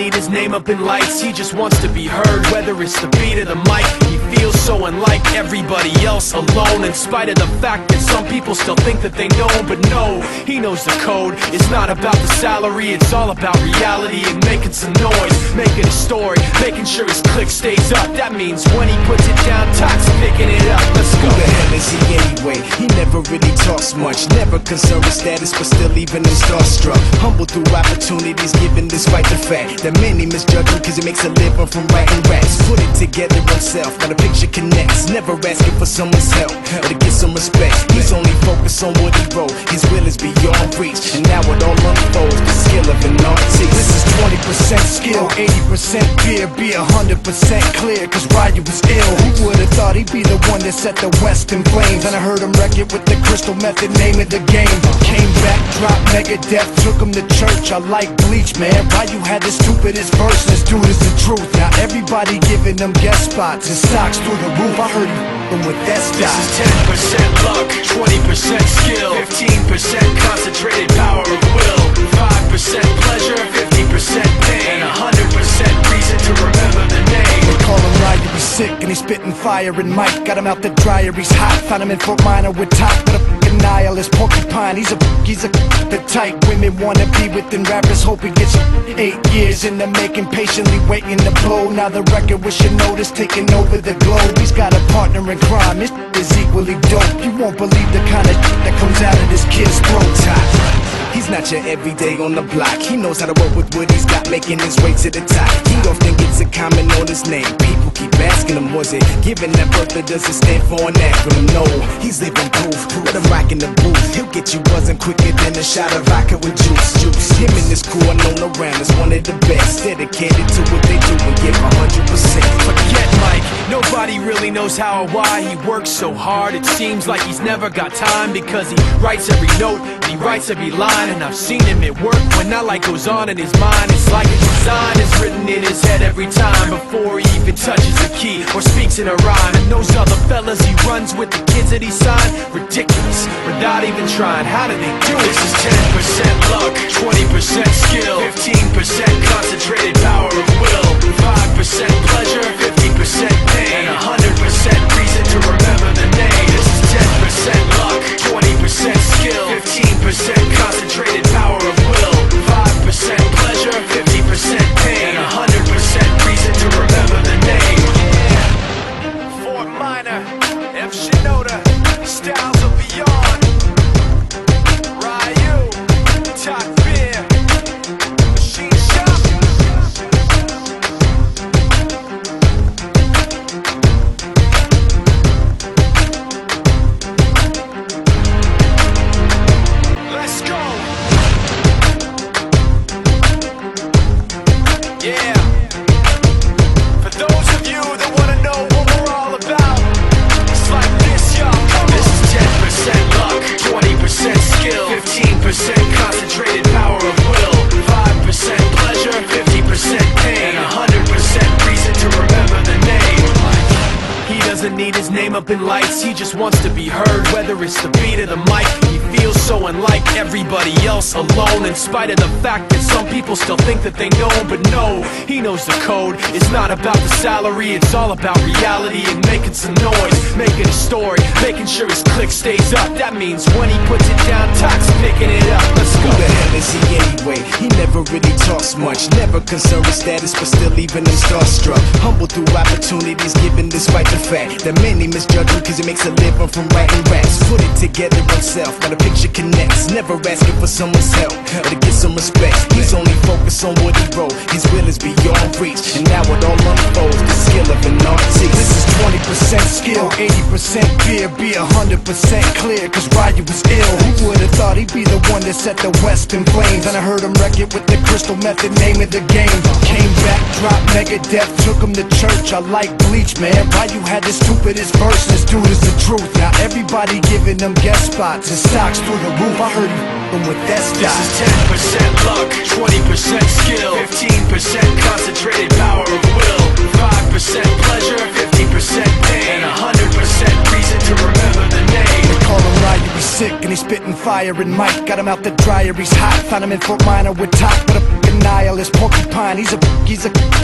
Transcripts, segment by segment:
need his name up in lights, he just wants to be heard. Whether it's the beat or the mic, he feels so unlike everybody else, alone. In spite of the fact that some people still think that they know him, but no, he knows the code. It's not about the salary, it's all about reality and making some noise, making a story, making sure his click stays up. That means when he puts it down, Tox picking it up. Let's go. Who the hell is he anyway? He never really talks much, never concerned with status, but still even him starstruck. Humble through opportunities, given despite the fact that many misjudge him cause he makes a living from writing raps. Put it together himself, got a picture connects, never asking for someone's help or to get some respect. He's only focused on what he wrote, his will is beyond reach, and now it all unfolds, the skill of an artist. This is 20% skill, 80% fear, be 100% clear, cause Ryu was ill. Who would've thought he'd be the one that set the West in flames? And I heard him wreck it with the crystal method, name of the game. Came back, dropped Megadeth, took him to church. I like Bleach, man. Ryu had the stupidest verse, this dude is the truth. Now everybody giving them guest spots and stocks through the roof. I heard him with that stock. This is 10% luck, 20% skill, 15% concentrated power of will, 5% pleasure, 50% pain, and 100% reason to remember the name. They call him Ryu, he's sick and he's spitting fire and Mike got him out the dryer, he's hot. Found him in Fort Minor with top, but a fucking nihilist porcupine. He's a the type women wanna be within rappers, hope he gets 8 years in the making, patiently waiting to blow. Now the record with your notice taking over the globe. He's got a partner in crime, his is equally dope. You won't believe the kind of that comes out of this kid's throat. He's not your everyday on the block. He knows how to work with what he's got, making his way to the top. He often gets a comment on his name. People keep asking him, was it given that birth or does it stand for an acronym? No, he's living proof. Let him rock in the booth. He'll get you buzzing quicker than a shot of vodka with juice. Him and his crew are known around as one of the best, dedicated to what they do and give 100%. Forget Mike, nobody really knows how or why he works so hard. It seems like he's never got time, because he writes every note and he writes every line. And I've seen him at work when that light goes on in his mind. It's like a design is written in his head every time, before he even touches a key or speaks in a rhyme. And those other fellas he runs with, the kids that he signed, ridiculous, without even trying. How do they do it? This is 10% luck, 20% skill, 15% concentrated power of will, 5% pleasure, 50% pain, and 100% reason to remember the name. This is 10% luck, 20% skill, 15% concentrated power of will, 5% pleasure, 50% pain, and 100% reason to remember the name. Yeah. Fort Minor, F. Shinoda, styles of beyond. Ryu, Top Beer, Machine Shop. Let's go. Yeah. For those of you that wanna know what we're all about, it's like this, y'all. This is 10% luck, 20% skill, 15% concentrated power of will, 5% pleasure, 50% pain, and 100% reason to remember the name. He doesn't need his name up in lights, he just wants to be heard. Whether it's the beat or the mic, he feels so unlike everybody else, alone. In spite of the fact that some people still think that they know him, but no, he knows the code. It's not about the salary, it's all about reality and making some noise, making a story, making sure his click stays up. That means when he puts it down, Tox picking it up. Let's go. Who the hell is he anyway? He never really talks much, never concerned with status, but still even him starstruck. Humble through opportunities, given despite the fact that many misjudge him cause he makes a living from writing raps. Put it together himself, got a picture connects, never asking for someone's help or to get some respect. He's only focused on what he wrote, his will is beyond reach, and now it all unfolds, the skill of an artist. This is 20% skill, 80% fear, be 100% clear, cause Ryu was ill. Who would've thought he'd be the one that set the West in flames? And I heard him wreck it with the crystal method, name of the game. Came back, dropped Megadeth, took him to church. I like Bleach, man. Ryu had the stupidest verse, this dude is the truth. Now everybody giving them guest spots and stocks through the roof. I heard him with that stock. This is 10% luck, 20% skill, 15% concentrated power of will, 5% pleasure, 50% pain, and 100% reason to remember the name. They call him Ryu, he's sick and he's spitting fire and Mike got him out the dryer, he's hot. Found him in Fort Minor with top, but a fucking nihilist porcupine. He's a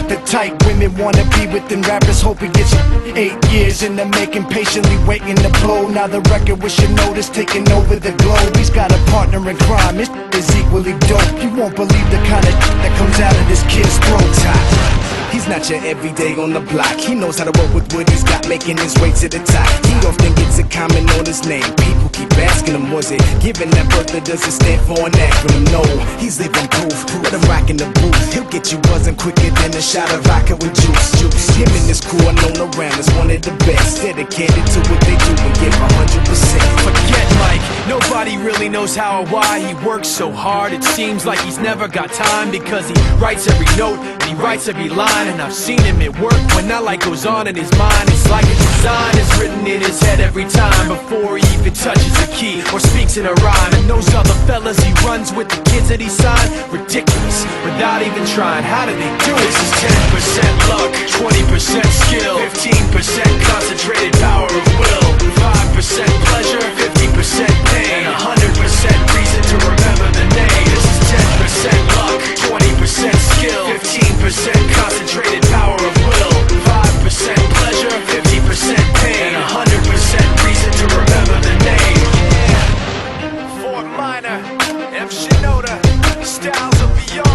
the type women wanna be within. Rappers hope he gets 8 years in the making, patiently waiting to blow. Now the record with your notice taking over the globe. He's got a partner in crime, his is equally dope. You won't believe the kind of that comes out of this kid's throat. He's not your everyday on the block. He knows how to work with what he's got, making his way to the top. He often gets a comment on his name. People keep asking him, was it given that birth, or does it stand for an acronym? No, he's living proof. Let him rock in the booth. He'll get you buzzing quicker than a shot of vodka with juice. Him and his crew are known around as one of the best, dedicated to what they do and give 100%. Forget Mike, nobody really knows how or why he works so hard. It seems like he's never got time, because he writes every note and he writes every line. And I've seen him at work when that light goes on in his mind. It's like a design is written in his head every time, before he even touches a key or speaks in a rhyme. And those other fellas he runs with, the kids that he signed, ridiculous, without even trying. How do they do it? This is 10% luck, 20% skill, 15% concentrated power of will, 5% pleasure, 50% pain, and 100% reason to remember the name. This is 10% luck, 20% skill, 15% concentrated power of will, 5% pleasure, 50% pain, and 100% reason to remember the name. Yeah. Fort Minor, M. Shinoda, styles of beyond.